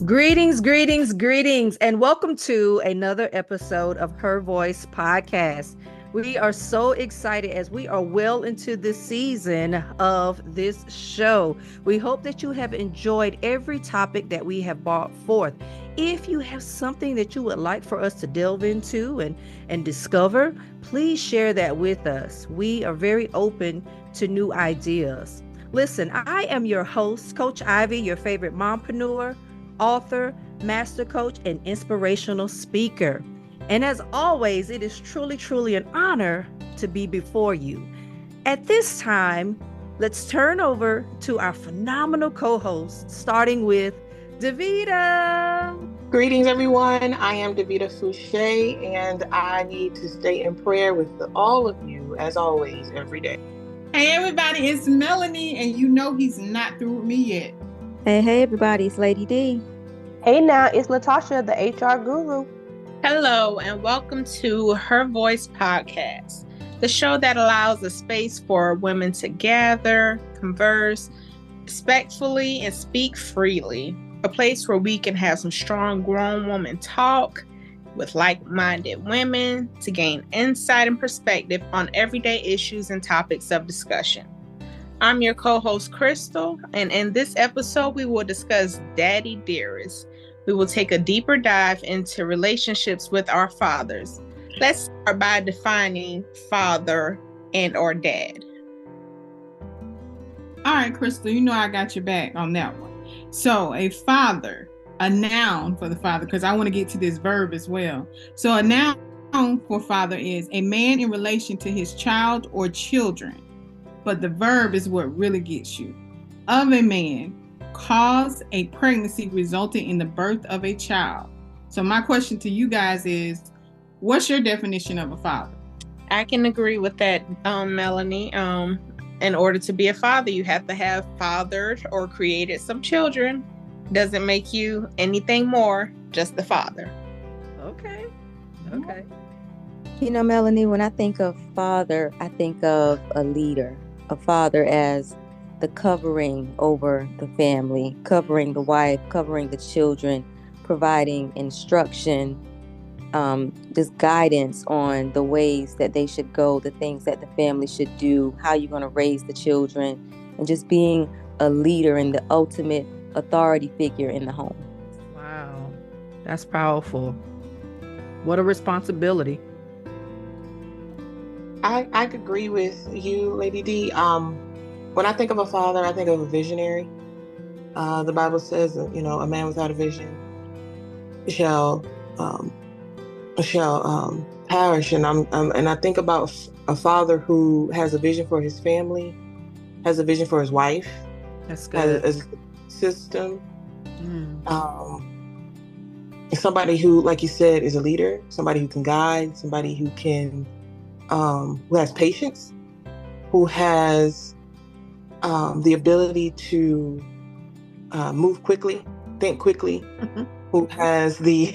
Greetings, greetings, greetings, and welcome to another episode of Her Voice Podcast. We are so excited as we are well into the season of this show. We hope that you have enjoyed every topic that we have brought forth. If you have something that you would like for us to delve into and discover, please share that with us. We are very open to new ideas. Listen, I am your host, Coach Ivy, your favorite mompreneur, author, master coach, and inspirational speaker. And as always, it is truly, truly an honor to be before you. At this time, let's turn over to our phenomenal co-host, starting with Davita. Greetings, everyone. I am Deona Foushee, and I need to stay in prayer with all of you, as always, every day. Hey, everybody, it's Melonie, and you know he's not through with me yet. Hey, everybody, it's Lady D. Hey now, it's LaTasha, the HR guru. Hello, and welcome to Her Voice Podcast, the show that allows a space for women to gather, converse respectfully, and speak freely. A place where we can have some strong grown woman talk with like-minded women to gain insight and perspective on everyday issues and topics of discussion. I'm your co-host, Crystal, and in this episode, we will discuss Daddy Dearest. We will take a deeper dive into relationships with our fathers. Let's start by defining father and or dad. All right, Crystal, you know I got your back on that one. So a father, a noun for the father, because I want to get to this verb as well. So a noun for father is a man in relation to his child or children. But the verb is what really gets you. Of a man, caused a pregnancy resulting in the birth of a child. So my question to you guys is, what's your definition of a father? I can agree with that, Melonie. In order to be a father, you have to have fathered or created some children. Doesn't make you anything more, just the father. Okay. You know, Melonie, when I think of father, I think of a leader. A father as the covering over the family, covering the wife, covering the children, providing instruction, just guidance on the ways that they should go, the things that the family should do, how you're going to raise the children, and just being a leader and the ultimate authority figure in the home. Wow, that's powerful. What a responsibility. I could agree with you, Lady D. When I think of a father, I think of a visionary. The Bible says, a man without a vision shall perish. And I think about a father who has a vision for his family, has a vision for his wife. That's good. Has a system. Somebody who, like you said, is a leader. Somebody who can guide. Somebody who can. Who has patience, who has the ability to move quickly, think quickly, who has the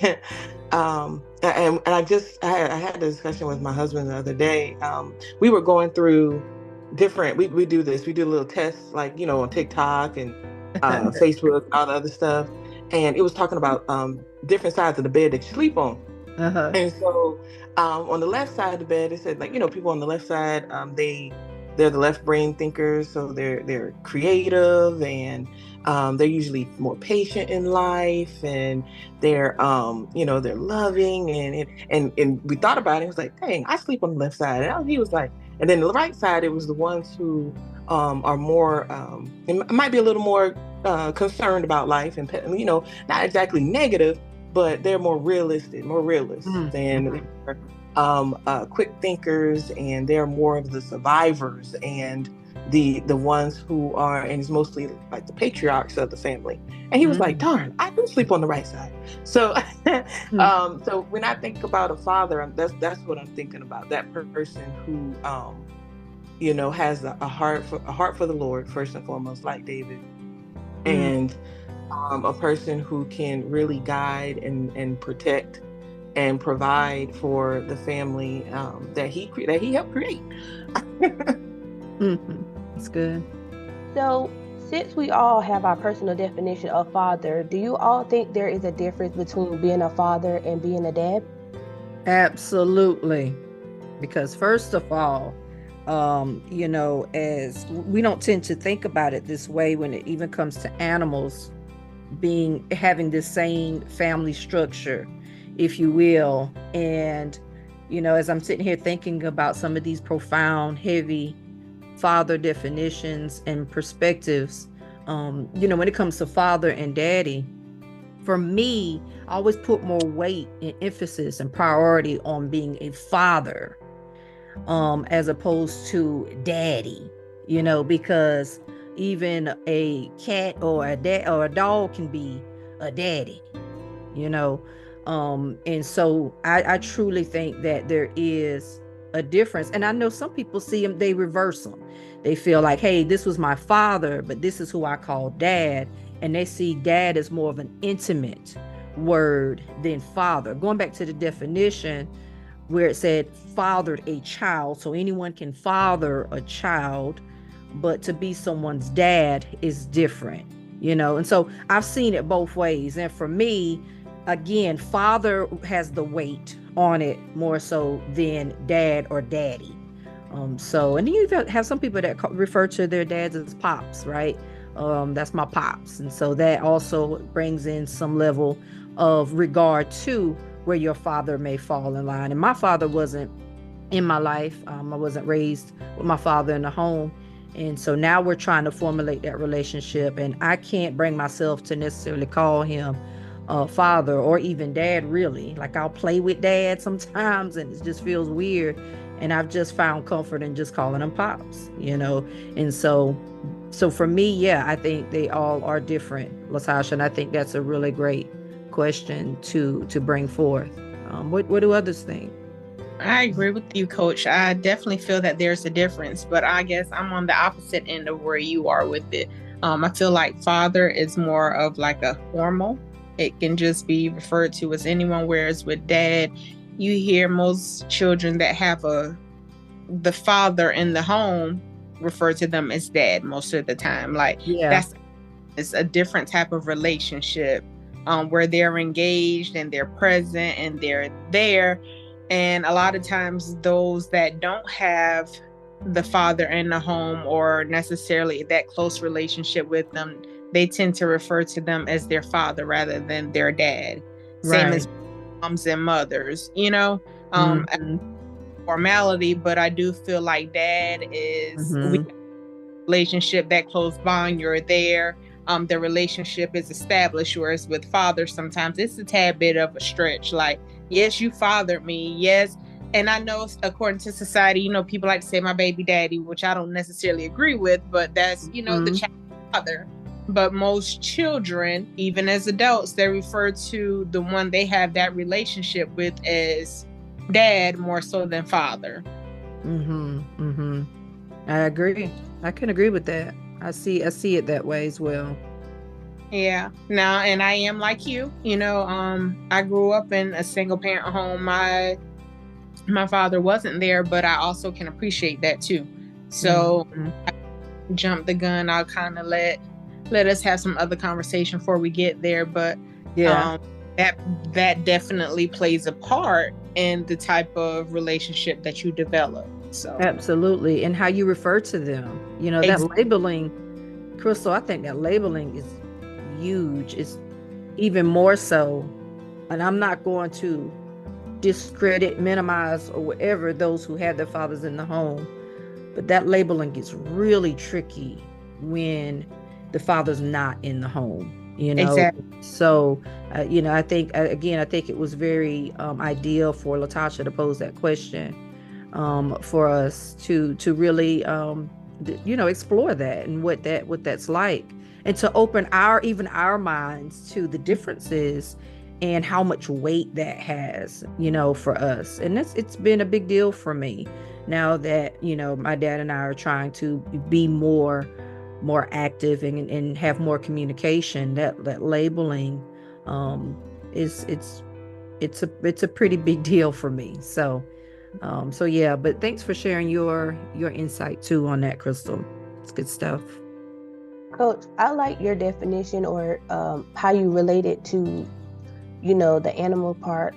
and I had a discussion with my husband the other day. We were going through different. We do this. We do little tests, like on TikTok and Facebook, all the other stuff, and it was talking about different sides of the bed that you sleep on. Uh-huh. And so on the left side of the bed, it said, people on the left side, they're the left brain thinkers, so they're creative, and they're usually more patient in life, and they're they're loving, and we thought about it. It was like, dang, I sleep on the left side, and he was like, and then the right side, it was the ones who are more might be a little more concerned about life, and not exactly negative, but they're more realists, and quick thinkers, and they're more of the survivors, and the ones who are, and it's mostly like the patriarchs of the family. And he was like, darn, I do sleep on the right side. So so when I think about a father, that's what I'm thinking about, that person who has a heart for the Lord, first and foremost, like David, and a person who can really guide and protect and provide for the family that he helped create. That's good. So since we all have our personal definition of father, do you all think there is a difference between being a father and being a dad? Absolutely. Because first of all, as we don't tend to think about it this way when it even comes to animals having the same family structure, if you will. And, as I'm sitting here thinking about some of these profound, heavy father definitions and perspectives, when it comes to father and daddy, for me, I always put more weight and emphasis and priority on being a father, as opposed to daddy, because even a cat or a dog can be a daddy, you know. And so I truly think that there is a difference. And I know some people see them, they reverse them. They feel like, hey, this was my father, but this is who I call dad. And they see dad as more of an intimate word than father. Going back to the definition where it said fathered a child. So anyone can father a child, but to be someone's dad is different, And so I've seen it both ways. And for me, again, father has the weight on it more so than dad or daddy. And then you have some people that refer to their dads as pops, right? That's my pops. And so that also brings in some level of regard to where your father may fall in line. And my father wasn't in my life. I wasn't raised with my father in the home. And so now we're trying to formulate that relationship. And I can't bring myself to necessarily call him father or even dad, really. Like I'll play with dad sometimes and it just feels weird. And I've just found comfort in just calling him pops, And so for me, yeah, I think they all are different, LaTasha. And I think that's a really great question to bring forth. What do others think? I agree with you, Coach. I definitely feel that there's a difference, but I guess I'm on the opposite end of where you are with it. I feel like father is more of like a formal. It can just be referred to as anyone, whereas with dad, you hear most children that have the father in the home refer to them as dad most of the time. Like, yeah, it's a different type of relationship where they're engaged and they're present and they're there. And a lot of times those that don't have the father in the home or necessarily that close relationship with them, they tend to refer to them as their father rather than their dad. Right. Same as moms and mothers, formality, but I do feel like dad is relationship, that close bond, you're there. The relationship is established, whereas with father, sometimes it's a tad bit of a stretch. Like, yes, you fathered me. Yes. And I know according to society, people like to say my baby daddy, which I don't necessarily agree with, but that's, the child's father. But most children, even as adults, they refer to the one they have that relationship with as dad more so than father. I agree. I can agree with that. I see it that way as well. Yeah. Now, and I am like you, I grew up in a single parent home. My father wasn't there, but I also can appreciate that too. So I jumped the gun. I'll kind of let us have some other conversation before we get there. But yeah, that definitely plays a part in the type of relationship that you develop. So absolutely. And how you refer to them, that labeling, Crystal, I think that labeling is huge. It's even more so, and I'm not going to discredit, minimize, or whatever those who had their fathers in the home, but that labeling gets really tricky when the father's not in the home, Exactly. So I think it was very ideal for LaTasha to pose that question for us to really explore that and what that's like, and to open our minds to the differences and how much weight that has, for us. And it's been a big deal for me now that, my dad and I are trying to be more active and have more communication. That labeling it's a pretty big deal for me. So yeah, but thanks for sharing your insight too on that, Crystal. It's good stuff. Coach, I like your definition or how you relate it to, the animal part,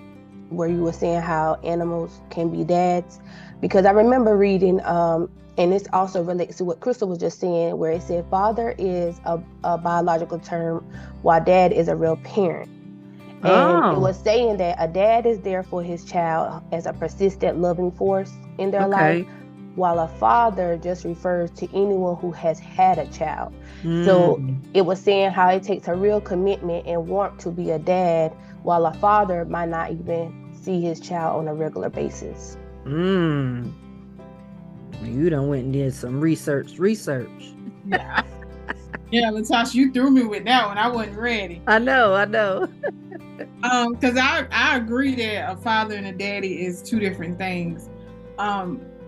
where you were saying how animals can be dads. Because I remember reading, and this also relates to what Crystal was just saying, where it said father is a biological term, while dad is a real parent. And it was saying that a dad is there for his child as a persistent, loving force in their life, while a father just refers to anyone who has had a child. So it was saying how it takes a real commitment and warmth to be a dad, while a father might not even see his child on a regular basis. You done went and did some research. Yeah. Yeah, LaTasha, you threw me with that one. I wasn't ready. I know. Because I agree that a father and a daddy is two different things.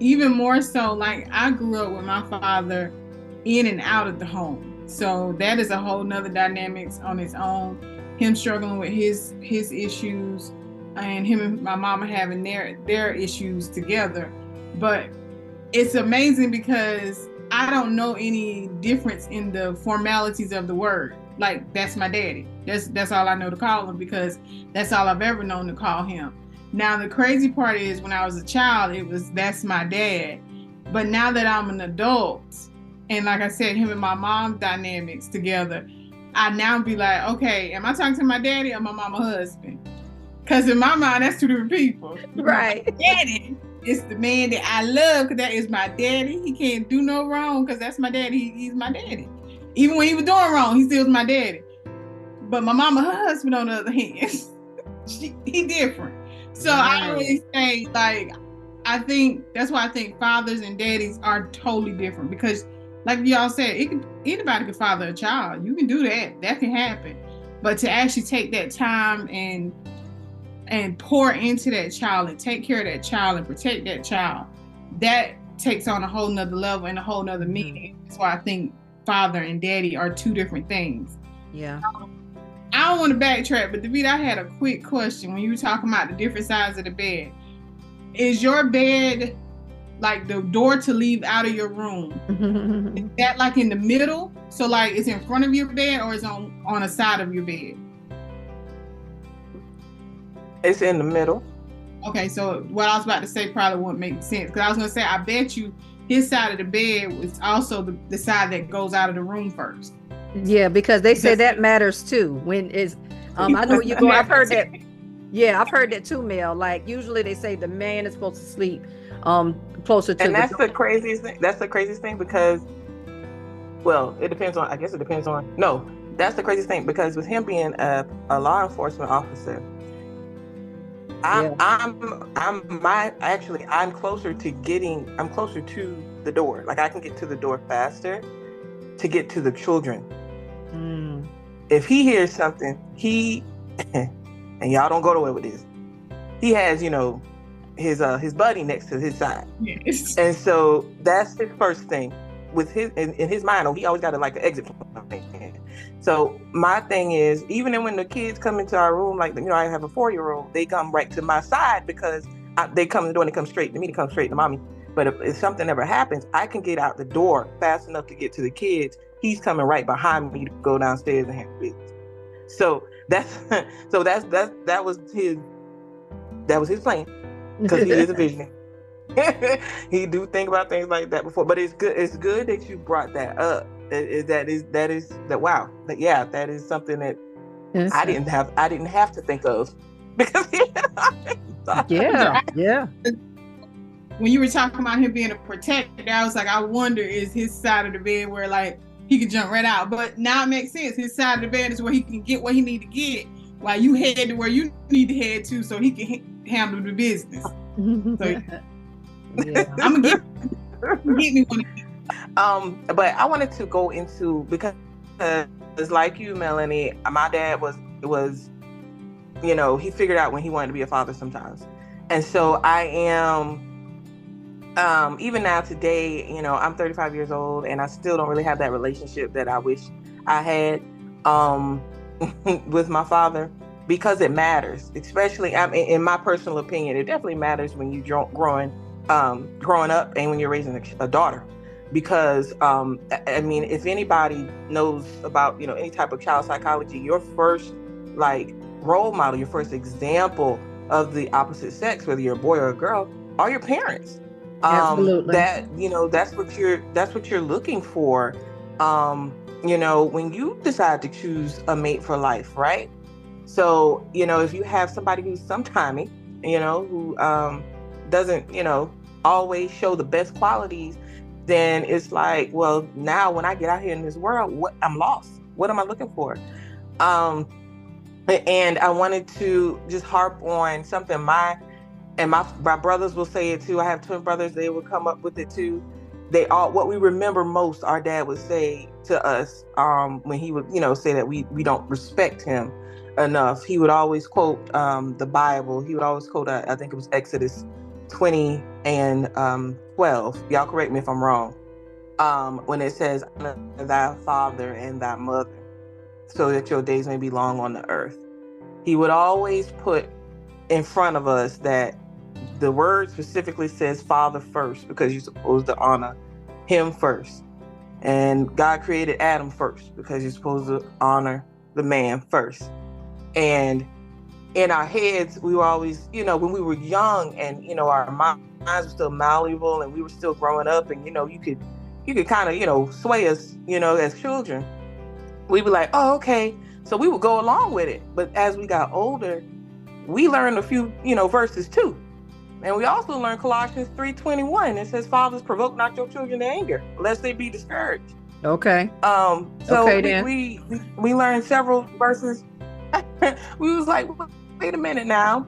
Even more so, like I grew up with my father in and out of the home. So that is a whole nother dynamics on its own. Him struggling with his issues and him and my mama having their issues together. But it's amazing because I don't know any difference in the formalities of the word. Like, that's my daddy. That's all I know to call him, because that's all I've ever known to call him. Now, the crazy part is when I was a child, that's my dad. But now that I'm an adult, and like I said, him and my mom dynamics together, I now be like, okay, am I talking to my daddy or my mama husband? Because in my mind, that's two different people. Right. My daddy is the man that I love, because that is my daddy. He can't do no wrong because that's my daddy. He's my daddy. Even when he was doing wrong, he still was my daddy. But my mama husband, on the other hand, he different. So I always say, like, I think that's why I think fathers and daddies are totally different, because like y'all said, anybody can father a child. You can do that. That can happen. But to actually take that time and pour into that child and take care of that child and protect that child, that takes on a whole nother level and a whole nother meaning. That's why I think father and daddy are two different things. Yeah. I don't want to backtrack, but David, I had a quick question when you were talking about the different sides of the bed. Is your bed like the door to leave out of your room? Is that like in the middle? So like it's in front of your bed, or is on a side of your bed? It's in the middle. Okay, so what I was about to say probably wouldn't make sense, because I was going to say, I bet you his side of the bed was also the side that goes out of the room first. Yeah, because they say that matters too. When is I know you go. I've heard that. Yeah, I've heard that too, Mel. Like usually they say the man is supposed to sleep closer to. And that's the craziest thing. That's the craziest thing because, well, it depends on. I guess it depends on. No, that's the craziest thing because with him being a law enforcement officer, I'm closer to the door. Like I can get to the door faster to get to the children. If he hears something, and y'all don't go away with this, he has, his buddy next to his side. Yes. And so that's his first thing. With his in his mind, he always got like an exit plan. So my thing is, even when the kids come into our room, like I have a 4-year-old, they come right to my side because they come to the door and they come straight to me, they come straight to mommy. But if something ever happens, I can get out the door fast enough to get to the kids. He's coming right behind me to go downstairs and handle business. So that was his plan, because he is a visionary. He do think about things like that before. But it's good that you brought that up. That is something that I didn't have to think of, because yeah. When you were talking about him being a protector, I was like, I wonder, is his side of the bed where like he could jump right out? But now it makes sense. His side of the bed is where he can get what he need to get, while you head to where you need to head to, so he can handle the business. So, I'm gonna get me one. But I wanted to go into, because like you, Melonie, my dad was he figured out when he wanted to be a father sometimes, and so I am. Even now today, I'm 35 years old and I still don't really have that relationship that I wish I had with my father, because it matters, especially in my personal opinion. It definitely matters when you're growing up and when you're raising a daughter, because I mean, if anybody knows about, you know, any type of child psychology, your first like role model, your first example of the opposite sex, whether you're a boy or a girl, are your parents. Absolutely. That, you know, that's what you're looking for, you know, when you decide to choose a mate for life, right? So, you know, if you have somebody who's sometimey, you know, who doesn't, you know, always show the best qualities, then it's like, well, now when I get out here in this world, I'm lost. What am I looking for? And I wanted to just harp on something my brothers will say it too. I have twin brothers, they will come up with it too. They all, what we remember most, our dad would say to us, when he would, you know, say that we don't respect him enough. He would always quote the Bible. He would always quote, I think it was Exodus 20 and 12. Y'all correct me if I'm wrong. When it says, honor thy father and thy mother, so that your days may be long on the earth. He would always put in front of us that the word specifically says father first, because you're supposed to honor him first. And God created Adam first, because you're supposed to honor the man first. And in our heads, we were always, you know, when we were young and, you know, our minds were still malleable and we were still growing up, and, you know, you could kind of, you know, sway us, you know, as children. We'd be like, oh, okay. So we would go along with it. But as we got older, we learned a few, you know, verses too. And we also learned Colossians 3:21. It says, fathers, provoke not your children to anger, lest they be discouraged. Okay. So okay, we learned several verses. We was like, wait a minute now.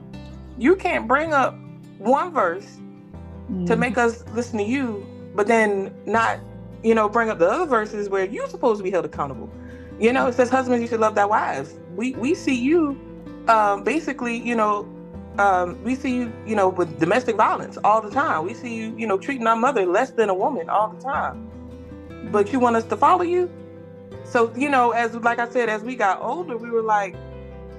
You can't bring up one verse to make us listen to you, but then not, you know, bring up the other verses where you're supposed to be held accountable. You know, it says, husbands, you should love thy wives. We see you, basically, you know, we see you, you know, with domestic violence all the time. We see you, you know, treating our mother less than a woman all the time. But you want us to follow you? So, you know, as like I said, as we got older, we were like,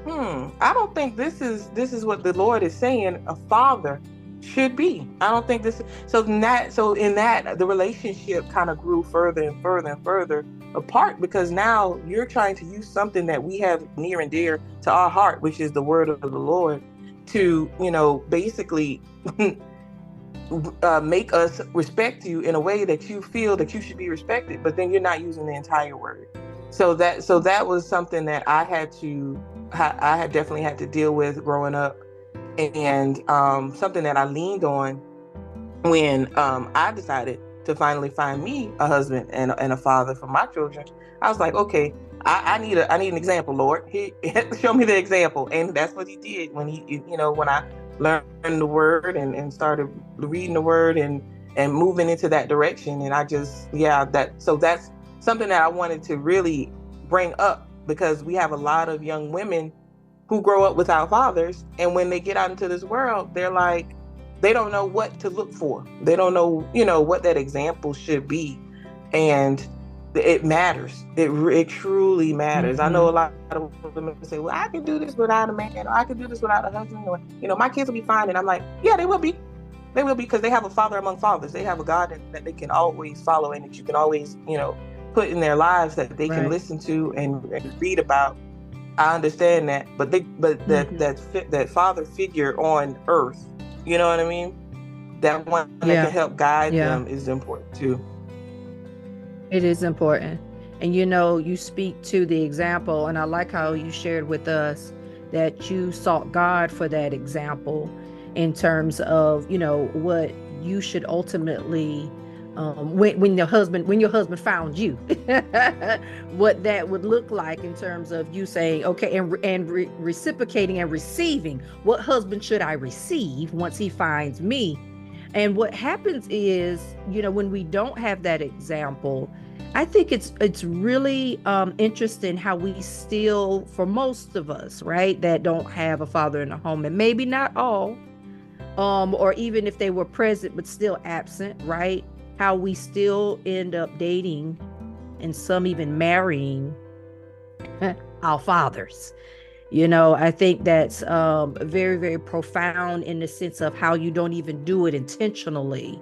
I don't think this is what the Lord is saying a father should be. I don't think this. So in that, the relationship kind of grew further and further and further apart, because now you're trying to use something that we have near and dear to our heart, which is the word of the Lord, to, you know, basically make us respect you in a way that you feel that you should be respected, but then you're not using the entire word. So that was something that I had definitely had to deal with growing up, and something that I leaned on when I decided to finally find me a husband and a father for my children. I was like, okay, I need an example, Lord. Show me the example. And that's what he did when when I learned the word and started reading the word and moving into that direction. And I just, that's something that I wanted to really bring up, because we have a lot of young women who grow up without fathers. And when they get out into this world, they're like, they don't know what to look for. They don't know, you know, what that example should be. And it matters. It truly matters. Mm-hmm. I know a lot of women say, well, I can do this without a man, or I can do this without a husband, or, you know, my kids will be fine. And I'm like, yeah, they will be. They will be, because they have a father among fathers. They have a God that they can always follow, and that you can always, you know, put in their lives, that they can listen to and read about. I understand that, but that father figure on earth, you know what I mean? That one that can help guide them is important too. It is important. And, you know, you speak to the example, and I like how you shared with us that you sought God for that example in terms of, you know, what you should ultimately, when your husband found you, what that would look like in terms of you saying, okay, and reciprocating and receiving. What husband should I receive once he finds me? And what happens is, you know, when we don't have that example, I think it's really interesting how we still, for most of us, right, that don't have a father in the home, and maybe not all, or even if they were present but still absent, right, how we still end up dating, and some even marrying our fathers. You know, I think that's very, very profound in the sense of how you don't even do it intentionally,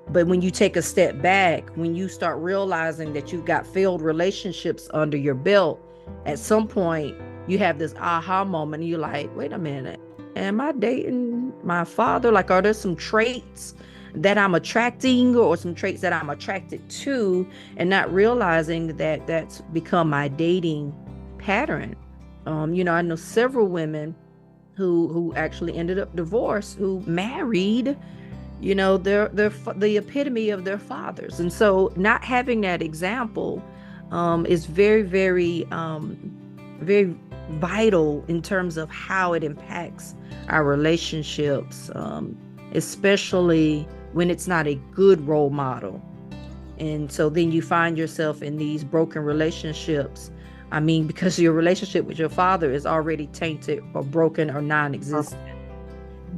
But when you take a step back, when you start realizing that you've got failed relationships under your belt, at some point you have this aha moment and you're like, wait a minute, am I dating my father? Like, are there some traits that I'm attracting or some traits that I'm attracted to, and not realizing that that's become my dating pattern? I know several women who actually ended up divorced, who married, they're the epitome of their fathers. And so not having that example is very, very, very vital in terms of how it impacts our relationships, especially when it's not a good role model. And so then you find yourself in these broken relationships. I mean, because your relationship with your father is already tainted or broken or non-existent.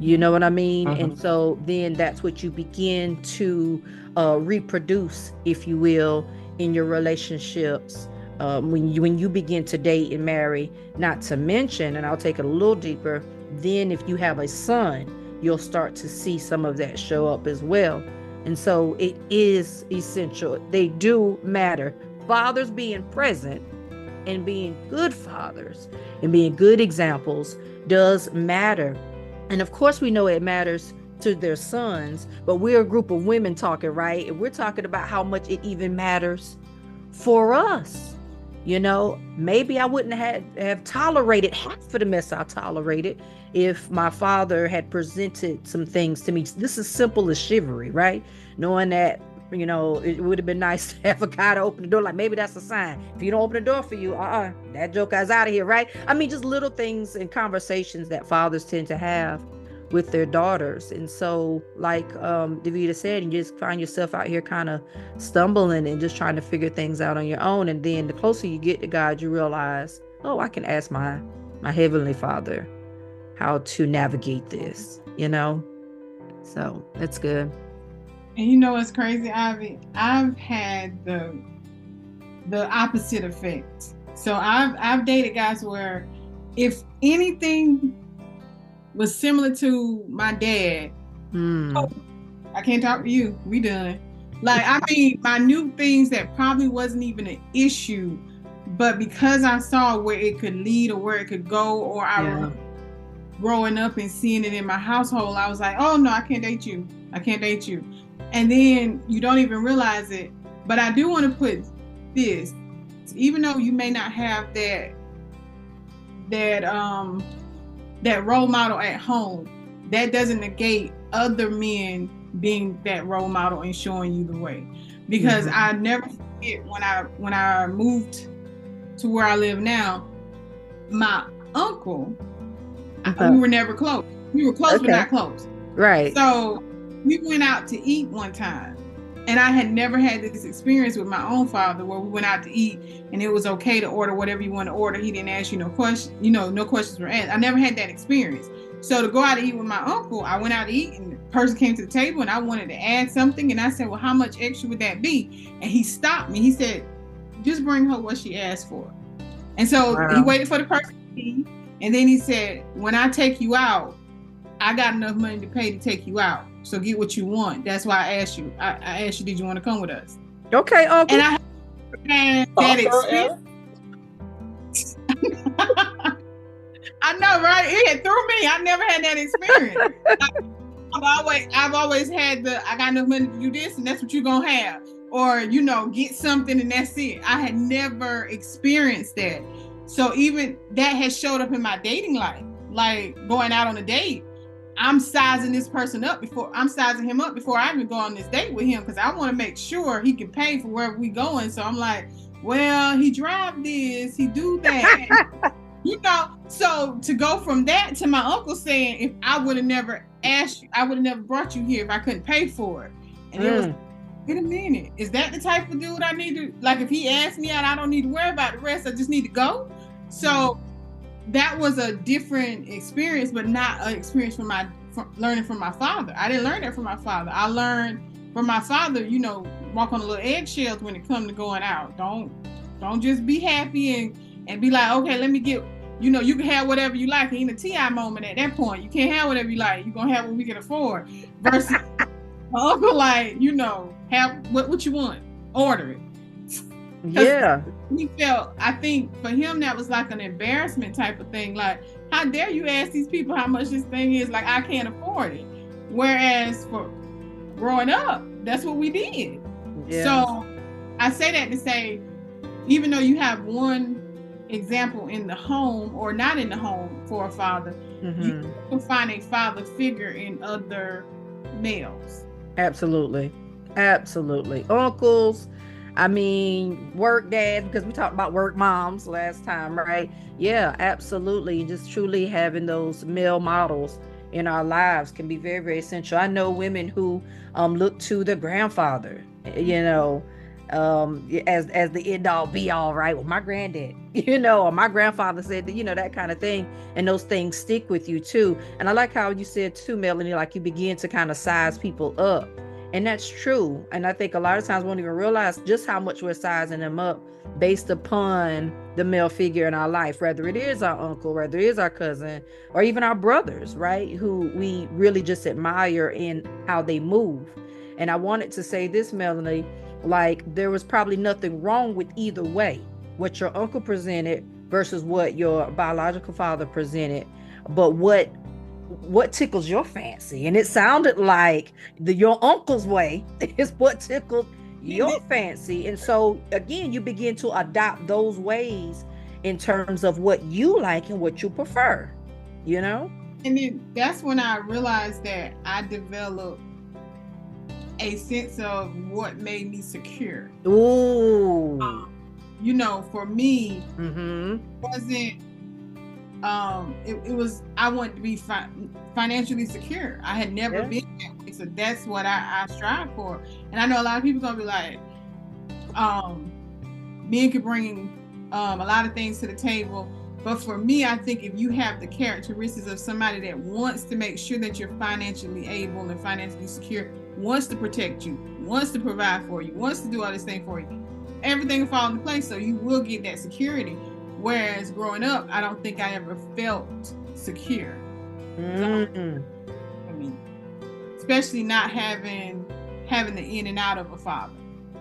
You know what I mean? Mm-hmm. And so then that's what you begin to reproduce, if you will, in your relationships when you begin to date and marry. Not to mention, and I'll take it a little deeper, then if you have a son, you'll start to see some of that show up as well. And so it is essential. They do matter. Fathers being present and being good fathers and being good examples does matter. And of course, we know it matters to their sons, but we're a group of women talking, right? And we're talking about how much it even matters for us. Maybe I wouldn't have tolerated half of the mess I tolerated if my father had presented some things to me. This is simple as chivalry, right? Knowing that, it would have been nice to have a guy to open the door. Like, maybe that's a sign. If you don't open the door for you, that joker's out of here, right? I mean, just little things and conversations that fathers tend to have with their daughters. And so, like Davida said, you just find yourself out here kind of stumbling and just trying to figure things out on your own. And then the closer you get to God, you realize, oh, I can ask my Heavenly Father how to navigate this, So that's good. And what's crazy, Ivy? I've had the opposite effect. So I've dated guys where if anything was similar to my dad, I can't talk to you. We done. Like, I mean, I knew things that probably wasn't even an issue, but because I saw where it could lead or where it could go, or I remember growing up and seeing it in my household, I was like, oh no, I can't date you. I can't date you. And then you don't even realize it. But I do want to put this, even though you may not have that role model at home, that doesn't negate other men being that role model and showing you the way. Because I never forget when I moved to where I live now, my uncle, we were never close. We were close, but not close. Right. So we went out to eat one time, and I had never had this experience with my own father where we went out to eat and it was okay to order whatever you want to order. He didn't ask you no questions, no questions were asked. I never had that experience. So to go out to eat with my uncle, I went out to eat and the person came to the table and I wanted to add something. And I said, well, how much extra would that be? And he stopped me. He said, just bring her what she asked for. And so he waited for the person to eat. And then he said, when I take you out, I got enough money to pay to take you out. So get what you want. That's why I asked you. I asked you, did you want to come with us? Okay, Uncle. And I had that experience. I know, right? It threw me. I never had that experience. I've always had I got enough money to do this, and that's what you're gonna have. Or, get something and that's it. I had never experienced that. So even that has showed up in my dating life. Like going out on a date, I'm sizing him up before I even go on this date with him, because I want to make sure he can pay for wherever we going. So I'm like, well, he drive this, he do that. So to go from that to my uncle saying, if I would have never asked you, I would have never brought you here if I couldn't pay for it. And it was, wait a minute, is that the type of dude I need to, like, if he asks me out, I don't need to worry about the rest, I just need to go? So that was a different experience, but not an experience from learning from my father. I didn't learn that from my father. I learned from my father, walk on a little eggshells when it comes to going out. Don't just be happy and be like, okay, let me get, you can have whatever you like. It ain't a TI moment at that point. You can't have whatever you like. You're going to have what we can afford. Versus My uncle, like, have what you want, order it. Yeah. He felt, I think for him, that was like an embarrassment type of thing. Like, how dare you ask these people how much this thing is? Like, I can't afford it. Whereas for growing up, that's what we did. Yeah. So I say that to say, even though you have one example in the home or not in the home for a father, you can find a father figure in other males. Absolutely. Uncles, work dads, because we talked about work moms last time, right? Yeah, absolutely. Just truly having those male models in our lives can be very, very essential. I know women who look to their grandfather, as the end all be all, right? Well, my granddad, or my grandfather said that, that kind of thing. And those things stick with you too. And I like how you said too, Melonie, like you begin to kind of size people up. And that's true. And I think a lot of times we won't even realize just how much we're sizing them up based upon the male figure in our life, whether it is our uncle, whether it is our cousin, or even our brothers, right? Who we really just admire in how they move. And I wanted to say this, Melonie, like there was probably nothing wrong with either way, what your uncle presented versus what your biological father presented. But what tickles your fancy? And it sounded like your uncle's way is what tickled your fancy. And so again, you begin to adopt those ways in terms of what you like and what you prefer, And then that's when I realized that I developed a sense of what made me secure. Ooh. For me, wasn't it was, I wanted to be financially secure. I had never been that way, so that's what I strive for. And I know a lot of people gonna be like, men could bring a lot of things to the table, but for me, I think if you have the characteristics of somebody that wants to make sure that you're financially able and financially secure, wants to protect you, wants to provide for you, wants to do all this thing for you, everything will fall into place, so you will get that security. Whereas growing up, I don't think I ever felt secure. So, especially not having the in and out of a father.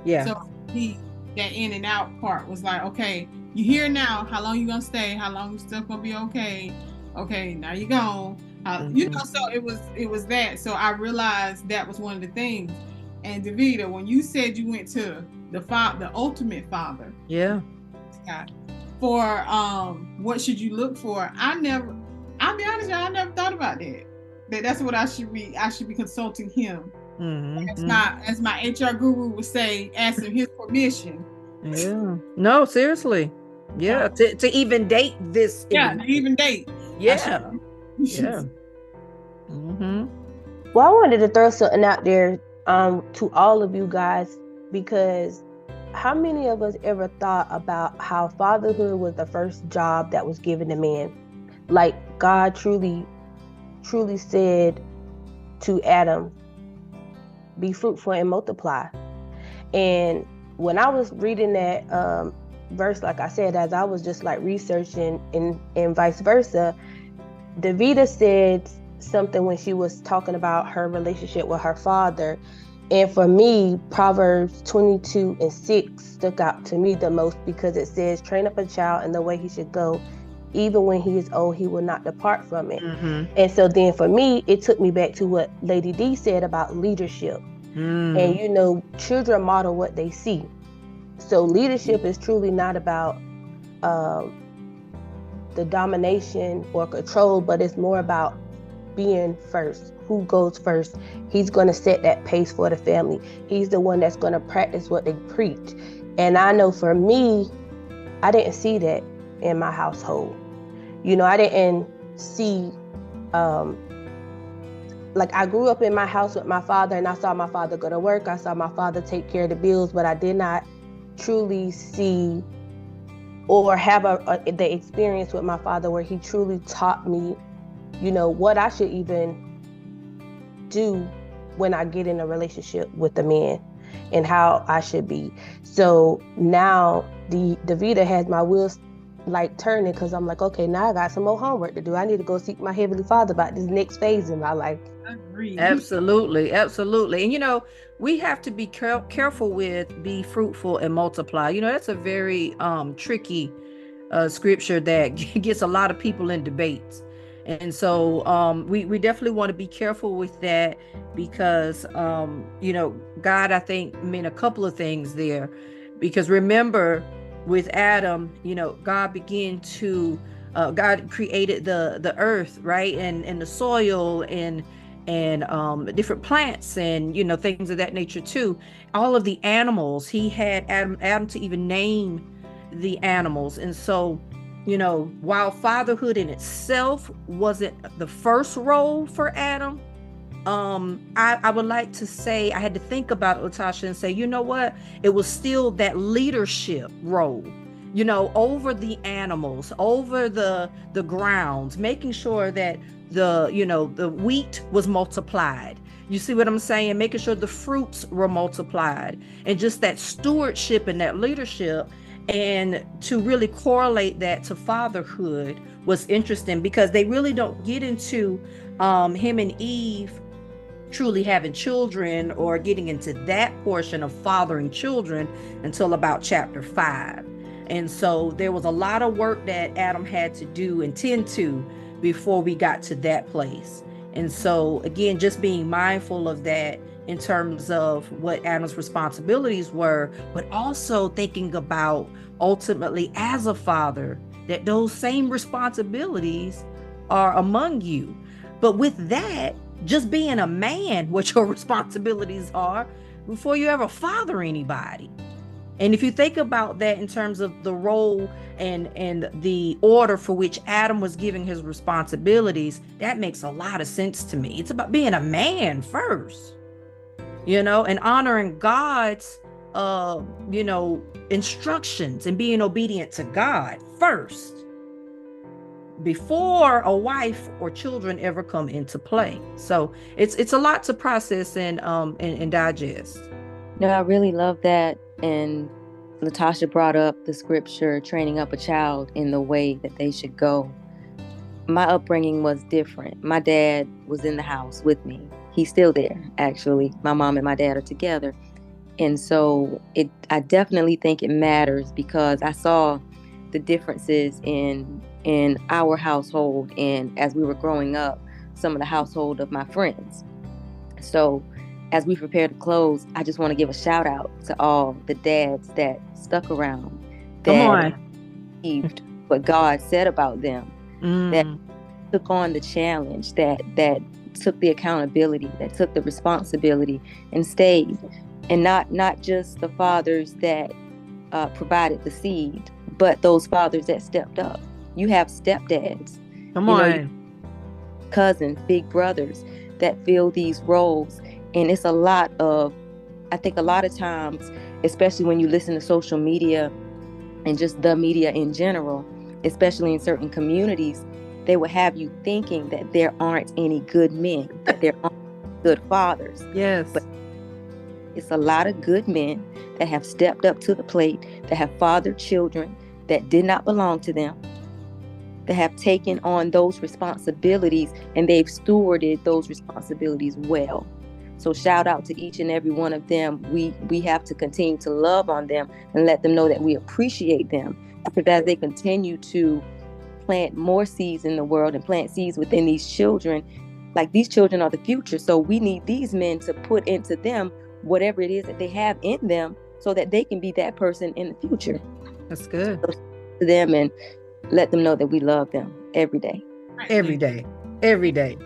Yeah. So that in and out part was like, okay, you here now. How long you gonna stay? How long you still gonna be okay? Okay, now you gone. So it was that. So I realized that was one of the things. And Davida, when you said you went to the ultimate father. Yeah. God, for what should you look for? I'll be honest, I never thought about that. That's what I should be consulting him. As my HR guru would say, asking his permission. Yeah. No, seriously. Yeah. To even date this. Yeah, to even date. Yeah. Yeah. Well, I wanted to throw something out there to all of you guys, because how many of us ever thought about how fatherhood was the first job that was given to man? Like God truly said to Adam, be fruitful and multiply. And when I was reading that verse, like I said, as I was just like researching and vice versa, Davida said something when she was talking about her relationship with her father. And for me, Proverbs 22:6 stuck out to me the most, because it says, train up a child in the way he should go. Even when he is old, he will not depart from it. And so then for me, it took me back to what Lady D said about leadership. And, children model what they see. So leadership is truly not about the domination or control, but it's more about being first. Who goes first? He's going to set that pace for the family. He's the one that's going to practice what they preach. And I know for me, I didn't see that in my household. I didn't see, like I grew up in my house with my father, and I saw my father go to work. I saw my father take care of the bills, but I did not truly see or have the experience with my father where he truly taught me, what I should even do when I get in a relationship with a man and how I should be. So now Davida has my wheels like turning, because I'm like, okay, now I got some more homework to do. I need to go seek my Heavenly Father about this next phase in my life. Agreed. Absolutely, absolutely. And we have to be careful with be fruitful and multiply. That's a very tricky scripture that gets a lot of people in debates. And so we definitely want to be careful with that because God, I think, meant a couple of things there. Because remember, with Adam, God created the earth, right, and the soil and different plants and things of that nature too. All of the animals, he had Adam to even name the animals. And so while fatherhood in itself wasn't the first role for Adam, I would like to say, I had to think about it, LaTasha, and say, you know what, it was still that leadership role, over the animals, over the grounds, making sure that the wheat was multiplied. You see what I'm saying? Making sure the fruits were multiplied, and just that stewardship and that leadership. And to really correlate that to fatherhood was interesting, because they really don't get into him and Eve truly having children or getting into that portion of fathering children until about chapter 5. And so there was a lot of work that Adam had to do and tend to before we got to that place. And so again, just being mindful of that in terms of what Adam's responsibilities were, but also thinking about ultimately as a father, that those same responsibilities are among you. But with that, just being a man, what your responsibilities are before you ever father anybody. And if you think about that in terms of the role and the order for which Adam was giving his responsibilities, that makes a lot of sense to me. It's about being a man first, and honoring God's, instructions and being obedient to God first, before a wife or children ever come into play. So it's a lot to process and digest. No, I really love that. And LaTasha brought up the scripture, training up a child in the way that they should go. My upbringing was different. My dad was in the house with me. He's still there, actually. My mom and my dad are together. And so I definitely think it matters, because I saw the differences in our household and as we were growing up, some of the household of my friends. So as we prepare to close, I just want to give a shout out to all the dads that stuck around, that believed what God said about them, that took on the challenge, that took the accountability, that took the responsibility and stayed. And not just the fathers that provided the seed, but those fathers that stepped up. You have stepdads, cousins, big brothers that fill these roles. And it's a lot of, I think a lot of times, especially when you listen to social media and just the media in general, especially in certain communities, they will have you thinking that there aren't any good men, that there aren't good fathers. Yes. But it's a lot of good men that have stepped up to the plate, that have fathered children that did not belong to them, that have taken on those responsibilities, and they've stewarded those responsibilities well. So shout out to each and every one of them. We have to continue to love on them and let them know that we appreciate them, because as they continue to plant more seeds in the world and plant seeds within these children, like these children are the future. So we need these men to put into them whatever it is that they have in them, so that they can be that person in the future. That's good. So to them, and let them know that we love them every day. Every day. Every day.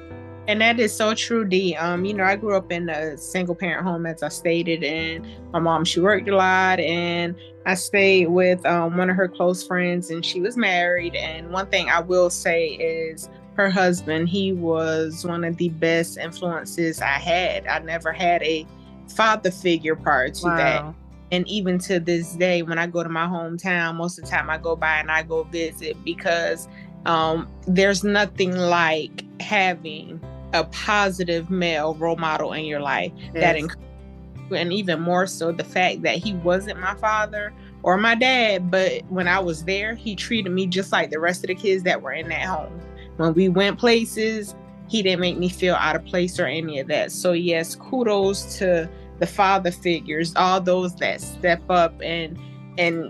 And that is so true, Dee. I grew up in a single parent home, as I stated, and my mom, she worked a lot, and I stayed with one of her close friends, and she was married. And one thing I will say is her husband, he was one of the best influences I had. I never had a father figure prior to that. And even to this day, when I go to my hometown, most of the time I go by and I go visit, because there's nothing like having a positive male role model in your life. Yes. And even more so the fact that he wasn't my father or my dad, but when I was there, he treated me just like the rest of the kids that were in that home. When we went places, he didn't make me feel out of place or any of that. So yes, kudos to the father figures, all those that step up and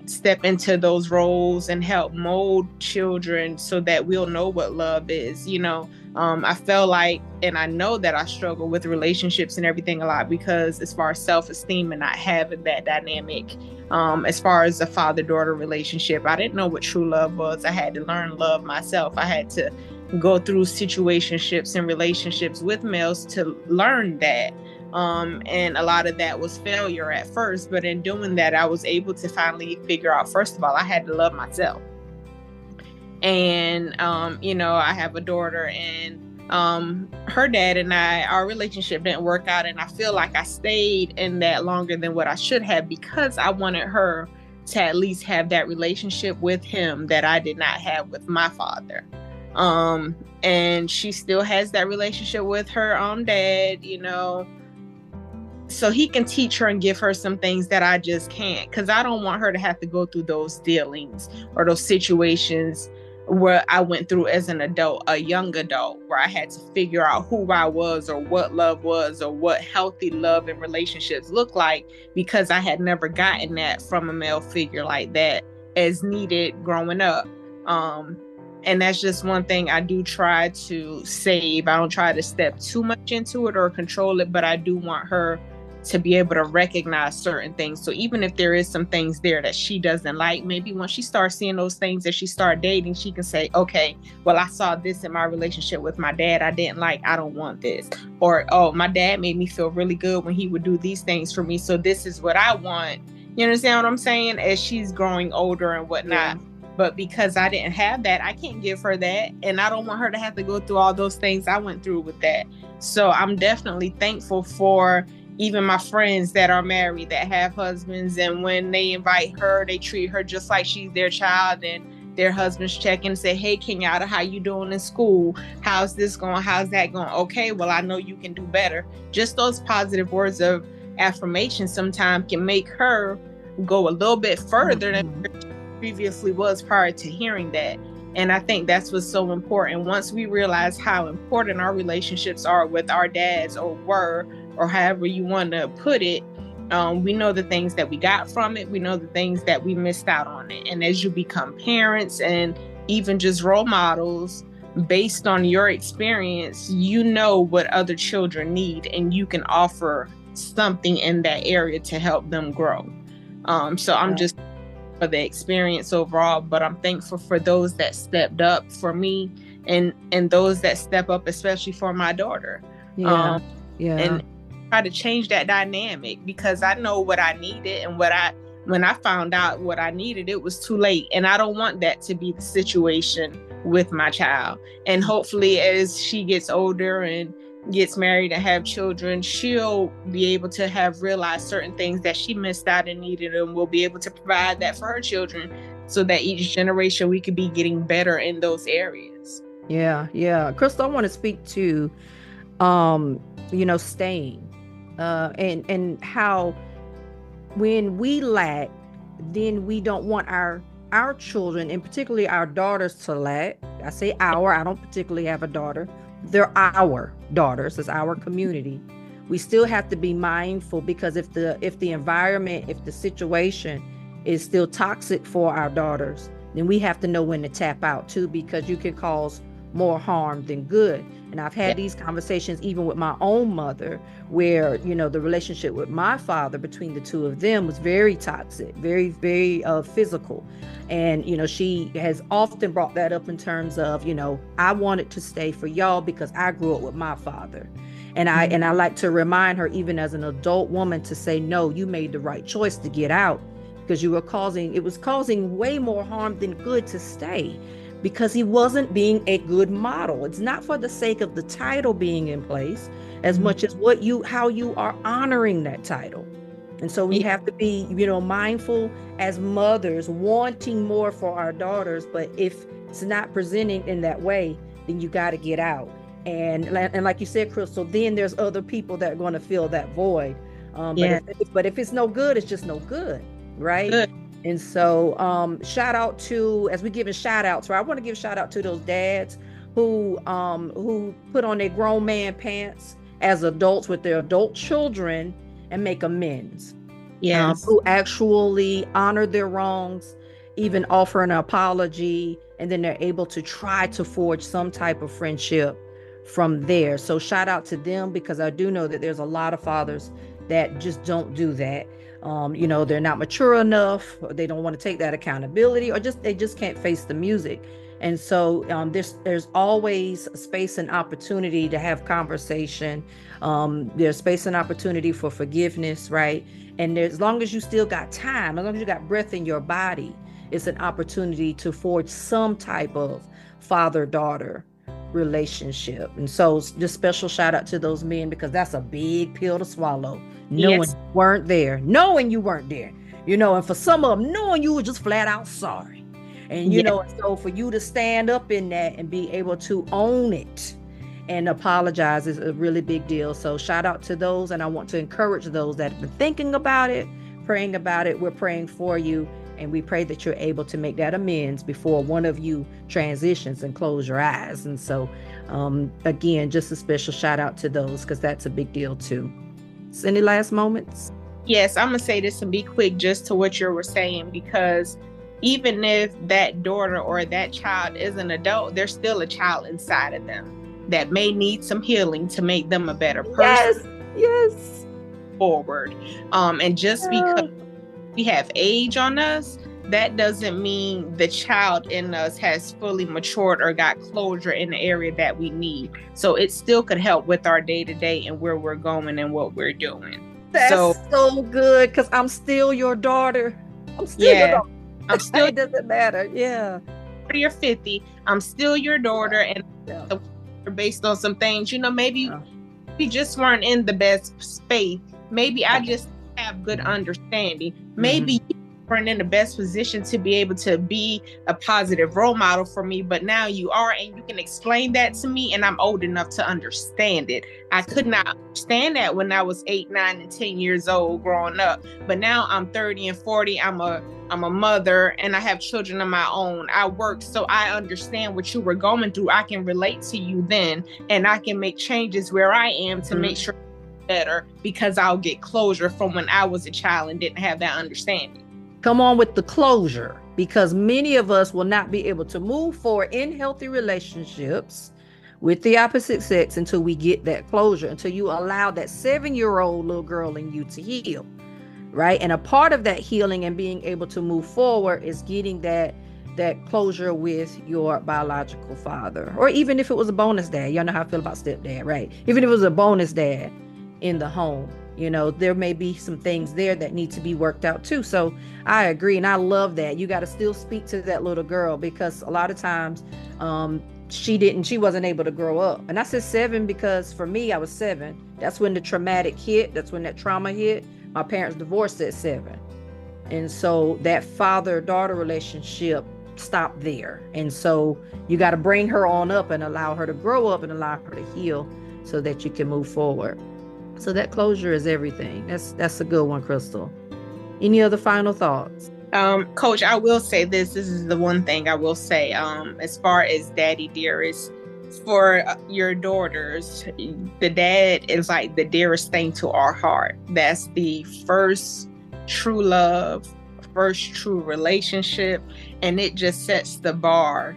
step into those roles and help mold children so that we'll know what love is. I felt like, and I know that I struggle with relationships and everything a lot, because as far as self-esteem and not having that dynamic, as far as a father-daughter relationship, I didn't know what true love was. I had to learn love myself. I had to go through situationships and relationships with males to learn that. And a lot of that was failure at first, but in doing that, I was able to finally figure out, first of all, I had to love myself. And, I have a daughter, and her dad and our relationship didn't work out. And I feel like I stayed in that longer than what I should have, because I wanted her to at least have that relationship with him that I did not have with my father. And she still has that relationship with her dad, so he can teach her and give her some things that I just can't, because I don't want her to have to go through those dealings or those situations where I went through as an adult, a young adult, where I had to figure out who I was or what love was or what healthy love and relationships look like, because I had never gotten that from a male figure like that as needed growing up. And that's just one thing I do try to save. I don't try to step too much into it or control it, but I do want her to be able to recognize certain things. So even if there is some things there that she doesn't like, maybe when she starts seeing those things that she start dating, she can say, okay, well, I saw this in my relationship with my dad I didn't like, I don't want this. Or, oh, my dad made me feel really good when he would do these things for me, so this is what I want. You understand what I'm saying? As she's growing older and whatnot. Yeah. But because I didn't have that, I can't give her that. And I don't want her to have to go through all those things I went through with that. So I'm definitely thankful for even my friends that are married, that have husbands, and when they invite her, they treat her just like she's their child, and their husbands check in and say, hey, Kenyatta, how you doing in school? How's this going? How's that going? Okay, well, I know you can do better. Just those positive words of affirmation sometimes can make her go a little bit further than previously was prior to hearing that. And I think that's what's so important. Once we realize how important our relationships are with our dads, or were, or however you want to put it, we know the things that we got from it. We know the things that we missed out on it. And as you become parents and even just role models, based on your experience, you know what other children need, and you can offer something in that area to help them grow. So I'm just for the experience overall, but I'm thankful for those that stepped up for me, and those that step up, especially for my daughter. And try to change that dynamic, because I know what I needed, and when I found out what I needed, it was too late. And I don't want that to be the situation with my child. And hopefully as she gets older and gets married and have children, she'll be able to have realized certain things that she missed out and needed, and will be able to provide that for her children, so that each generation we could be getting better in those areas. Yeah. Crystal, I want to speak to, staying, and how when we lack, then we don't want our children, and particularly our daughters, to lack. I say our, I don't particularly have a daughter. They're our daughters, it's our community. We still have to be mindful, because if the environment, if the situation is still toxic for our daughters, then we have to know when to tap out too, because you can cause more harm than good. And I've had these conversations even with my own mother, where, the relationship with my father, between the two of them, was very toxic, very, very physical. And, she has often brought that up in terms of, I wanted to stay for y'all because I grew up with my father. And I like to remind her, even as an adult woman, to say, no, you made the right choice to get out, because it was causing way more harm than good to stay, because he wasn't being a good model. It's not for the sake of the title being in place, as much as how you are honoring that title. And so we have to be, mindful as mothers, wanting more for our daughters. But if it's not presenting in that way, then you got to get out. And like you said, Crystal, then there's other people that are going to fill that void. But if it's no good, it's just no good, right? Good. And so shout out to, as we giving shout outs, right? I want to give shout out to those dads who put on their grown man pants as adults with their adult children and make amends. Yes. Who actually honor their wrongs, even offer an apology, and then they're able to try to forge some type of friendship from there. So shout out to them, because I do know that there's a lot of fathers that just don't do that. They're not mature enough, or they don't want to take that accountability, or they just can't face the music. And so there's always space and opportunity to have conversation. There's space and opportunity for forgiveness, right? And as long as you still got time, as long as you got breath in your body, it's an opportunity to forge some type of father-daughter relationship. And so just special shout out to those men, because that's a big pill to swallow, knowing Yes. you weren't there, and for some of them, knowing you were just flat out sorry. And Yes. and so for you to stand up in that and be able to own it and apologize is a really big deal. So shout out to those, and I want to encourage those that have been thinking about it, praying about it. We're praying for you, and we pray that you're able to make that amends before one of you transitions and close your eyes. And so again, just a special shout out to those, because that's a big deal too. So any last moments? Yes, I'm gonna say this and be quick just to what you were saying, because even if that daughter or that child is an adult, there's still a child inside of them that may need some healing to make them a better person. Yes. Forward. And just because we have age on us, that doesn't mean the child in us has fully matured or got closure in the area that we need. So it still could help with our day-to-day and where we're going and what we're doing. That's so good, because I'm still your daughter. I'm still your daughter. I'm still It doesn't matter. Yeah. 40 or 50, I'm still your daughter, and based on some things, maybe we just weren't in the best space. Maybe I just have good understanding. Maybe you weren't in the best position to be able to be a positive role model for me, but now you are, and you can explain that to me, and I'm old enough to understand it. I could not understand that when I was 8, 9, and 10 years old growing up, but now I'm 30 and 40. I'm a mother, and I have children of my own. I work, so I understand what you were going through. I can relate to you then, and I can make changes where I am to make sure better, because I'll get closure from when I was a child and didn't have that understanding. Come on with the closure, because many of us will not be able to move forward in healthy relationships with the opposite sex until we get that closure, until you allow that 7-year-old little girl in you to heal, right? And a part of that healing and being able to move forward is getting that closure with your biological father, or even if it was a bonus dad. Y'all know how I feel about stepdad, right? Even if it was a bonus dad in the home, there may be some things there that need to be worked out too. So I agree, and I love that. You got to still speak to that little girl, because a lot of times she wasn't able to grow up. And I said 7 because for me, I was 7. That's when the traumatic hit. That's when that trauma hit. My parents divorced at 7. And so that father-daughter relationship stopped there. And so you got to bring her on up and allow her to grow up and allow her to heal so that you can move forward. So that closure is everything. That's a good one, Crystal. Any other final thoughts? Coach, I will say this is the one thing I will say, as far as Daddy Dearest, for your daughters, the dad is like the dearest thing to our heart. That's the first true love, first true relationship, and it just sets the bar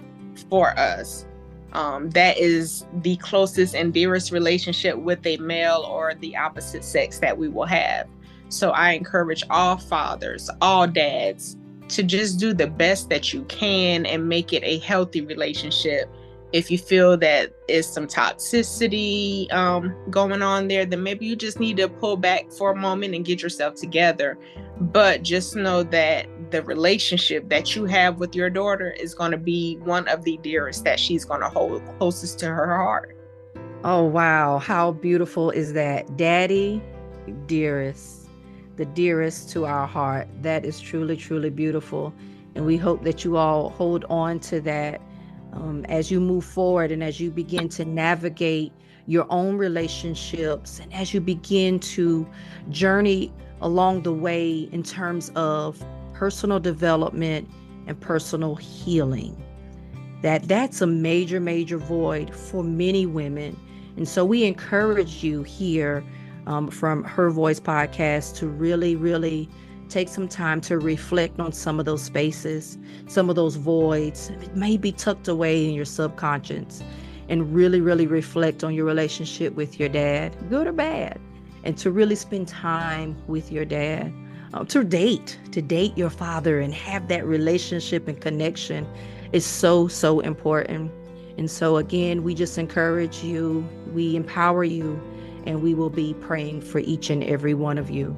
for us. That is the closest and dearest relationship with a male or the opposite sex that we will have. So I encourage all fathers, all dads, to just do the best that you can and make it a healthy relationship. If you feel that there's some toxicity going on there, then maybe you just need to pull back for a moment and get yourself together. But just know that the relationship that you have with your daughter is going to be one of the dearest that she's going to hold closest to her heart. Oh, wow. How beautiful is that? Daddy Dearest, the dearest to our heart. That is truly, truly beautiful. And we hope that you all hold on to that as you move forward, and as you begin to navigate your own relationships, and as you begin to journey along the way in terms of personal development and personal healing. that's a major, major void for many women. And so we encourage you here from Her Voice Podcast to really, really take some time to reflect on some of those spaces, some of those voids. It may be tucked away in your subconscious, and really, really reflect on your relationship with your dad, good or bad, and to really spend time with your dad. To date your father and have that relationship and connection is so, so important. And so again, we just encourage you, we empower you, and we will be praying for each and every one of you.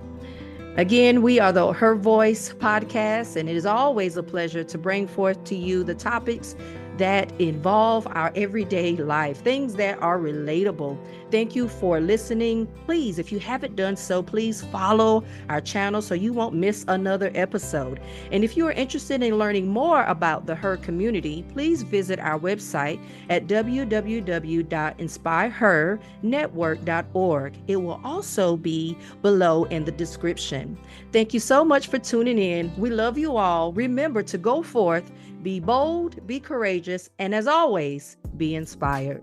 Again, we are the Her Voice Podcast, and it is always a pleasure to bring forth to you the topics that involve our everyday life, things that are relatable. Thank you for listening. Please, if you haven't done so, please follow our channel so you won't miss another episode. And if you are interested in learning more about the Her community, please visit our website at www.inspirehernetwork.org. It will also be below in the description. Thank you so much for tuning in. We love you all. Remember to go forth, be bold, be courageous, and as always, be inspired.